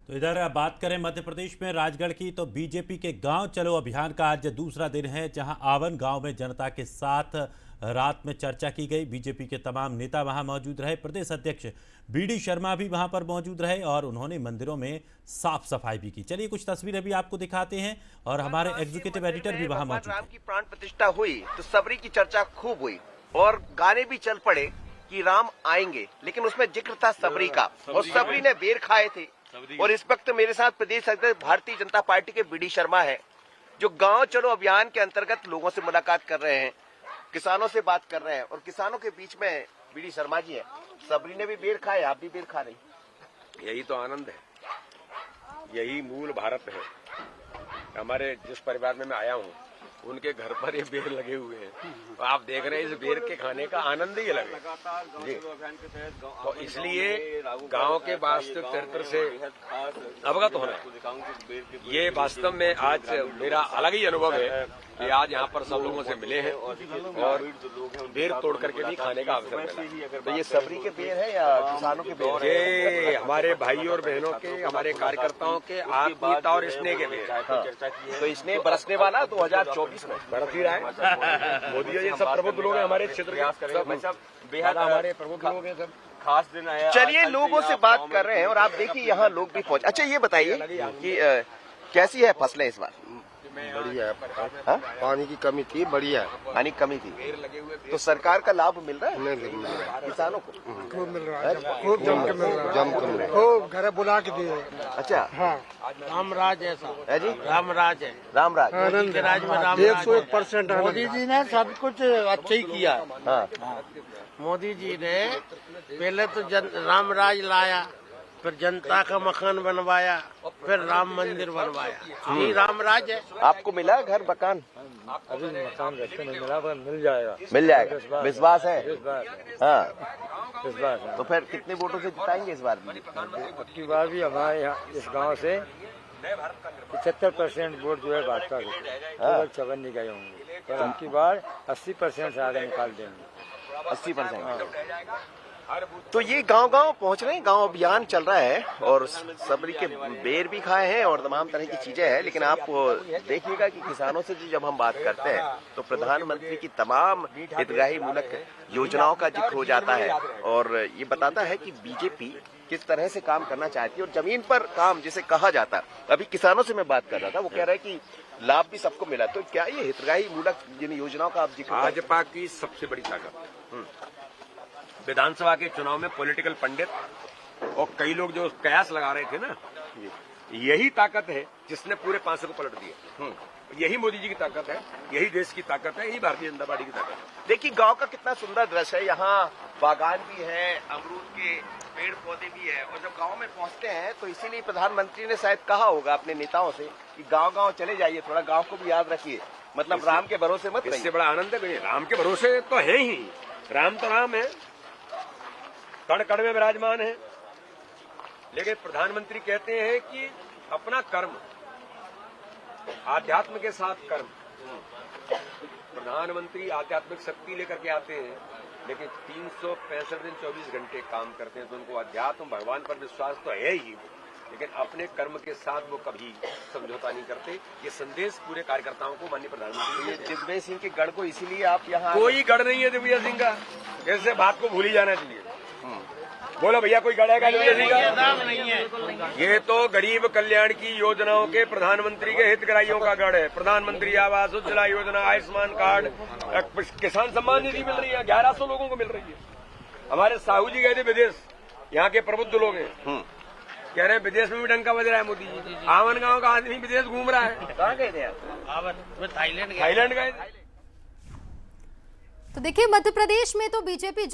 तो इधर बात करें मध्य प्रदेश में राजगढ़ की, तो बीजेपी के गांव चलो अभियान का आज दूसरा दिन है, जहां आवन गांव में जनता के साथ रात में चर्चा की गई। बीजेपी के तमाम नेता वहां मौजूद रहे। प्रदेश अध्यक्ष बीडी शर्मा भी वहां पर मौजूद रहे और उन्होंने मंदिरों में साफ सफाई भी की। चलिए कुछ तस्वीरें भी आपको दिखाते हैं और हमारे एग्जीक्यूटिव एडिटर भी वहां मौजूद राम की प्राण प्रतिष्ठा हुई तो सबरी की चर्चा खूब हुई और गाने भी चल पड़े कि राम आएंगे, लेकिन उसमें जिक्र था सबरी का और सबरी ने बेर खाए थे। और इस वक्त मेरे साथ प्रदेश अध्यक्ष भारतीय जनता पार्टी के बीडी शर्मा है, जो गांव चलो अभियान के अंतर्गत लोगों से मुलाकात कर रहे हैं, किसानों से बात कर रहे हैं और किसानों के बीच में बीडी शर्मा जी है। सबरी ने भी बेर खाए, आप भी बेर खा रही। यही तो आनंद है, यही मूल भारत है। हमारे जिस परिवार में मैं आया हूँ उनके घर पर ये बेर लगे हुए हैं, तो आप देख रहे हैं इस बेर के खाने का आनंद ही अलग है जी। तो इसलिए गांव के वास्तविक चरित्र से अवगत होना है। ये वास्तव में आज मेरा अलग ही अनुभव है कि आज यहाँ पर सब लोगों से मिले हैं और बेर तोड़ करके भी खाने का अवसर मिला। तो ये सबरी के बेर है या किसानों के बेर? ये हमारे भाई और बहनों के, हमारे कार्यकर्ताओं के आत्मीयता और स्नेह के बेर। हाँ। तो स्नेह बरसने वाला 2024 में बरस ही रहा है। मोदी जी सब प्रबुद्ध लोग हैं हमारे क्षेत्र के, सब बेहद हमारे प्रबुद्ध लोग हैं, सब खास दिन आया। चलिए लोगों से बात कर रहे हैं और आप देखिए यहाँ लोग भी पहुंचे। अच्छा ये बताइए कि कैसी है फसलें इस बार? बढ़िया है। पानी की कमी थी, बढ़िया है। पानी की कमी थी तो सरकार का लाभ मिल रहा है नहीं मिल रहा है। किसानों को? खूब मिल रहा है, खूब जम के मिल रहा है, जम के मिल रहा है। खूब घर बुला के दिए। अच्छा हाँ, रामराज ऐसा है जी, रामराज है। रामराज मोदी के राज में रामराज 101% मोदी जी ने सब कुछ अच्छा ही किया। हाँ। मोदी जी ने पहले तो रामराज लाया, फिर जनता का मकान बनवाया, फिर राम मंदिर बनवाया। यही रामराज है। आपको मिला घर मकान? अभी मकान रस्ते में मिला, पर मिल जाएगा, मिल जाएगा, विश्वास है। हाँ, विश्वास है। तो फिर कितने वोटों से जिताएंगे इस बार? अब की बार भी हमारे यहाँ इस गांव से 75% वोट जो है भाजपा के, 56 नहीं गए होंगे, पर अब की बार 80% से आगे निकाल देंगे। 80%। तो ये गांव-गांव पहुंच रहे हैं, गांव अभियान चल रहा है और सबरी के बेर भी खाए हैं और तमाम तरह की चीजें हैं। लेकिन आप देखिएगा कि किसानों से जब हम बात करते हैं तो प्रधानमंत्री की तमाम हितग्राही मूलक योजनाओं का जिक्र हो जाता है और ये बताता है कि बीजेपी किस तरह से काम करना चाहती है और जमीन पर काम जिसे कहा जाता है। अभी किसानों से मैं बात कर रहा था, वो कह रहा है कि लाभ भी सबको मिला। तो क्या ये हितग्राही मूलक जिन योजनाओं का आप जिक्र? भाजपा की सबसे बड़ी ताकत विधानसभा के चुनाव में पॉलिटिकल पंडित और कई लोग जो कयास लगा रहे थे ना, यही ताकत है जिसने पूरे पांसे को पलट दिया। यही मोदी जी की ताकत है, यही देश की ताकत है, यही भारतीय जनता पार्टी की ताकत है। देखिए गांव का कितना सुंदर दृश्य है, यहाँ बागान भी है, अमरूद के पेड़ पौधे भी है और जब गांव में पहुंचते हैं तो इसीलिए प्रधानमंत्री ने शायद कहा होगा अपने नेताओं से कि गांव-गांव चले जाइए, थोड़ा गांव को भी याद रखिए, मतलब राम के भरोसे मत रहिए। इससे बड़ा आनंद है, राम के भरोसे तो है ही, राम तो राम है, कण कण में विराजमान है। लेकिन प्रधानमंत्री कहते हैं कि अपना कर्म, आध्यात्म के साथ कर्म। प्रधानमंत्री आध्यात्मिक शक्ति लेकर के आते हैं, लेकिन 365 दिन 24 घंटे काम करते हैं, तो उनको अध्यात्म भगवान पर विश्वास तो है ही, लेकिन अपने कर्म के साथ वो कभी समझौता नहीं करते। ये संदेश पूरे कार्यकर्ताओं को माननीय प्रधानमंत्री। दिग्विजय सिंह के गढ़ को इसीलिए आप यहाँ? कोई गढ़ नहीं है दिग्विजय सिंह का, ऐसे बात को भूल ही जाना चाहिए। बोलो भैया, कोई गढ़ है क्या दिग्विजय सिंह का? नहीं है। ये तो गरीब कल्याण की योजनाओं के प्रधानमंत्री के हितग्राहियों का गढ़ है। प्रधानमंत्री आवास, उज्ज्वला योजना, आयुष्मान कार्ड, किसान सम्मान निधि मिल रही है, 1100 लोगों को मिल रही है। हमारे साहू जी गए थे विदेश, यहाँ के प्रबुद्ध लोग हैं, कह रहे हैं विदेश में भी डंका बज रहा है मोदी जी। आवन गांव का आदमी विदेश घूम रहा है। कहाँ गए थे आप? थाईलैंड थाईलैंड गए। तो देखिए मध्य प्रदेश में तो बीजेपी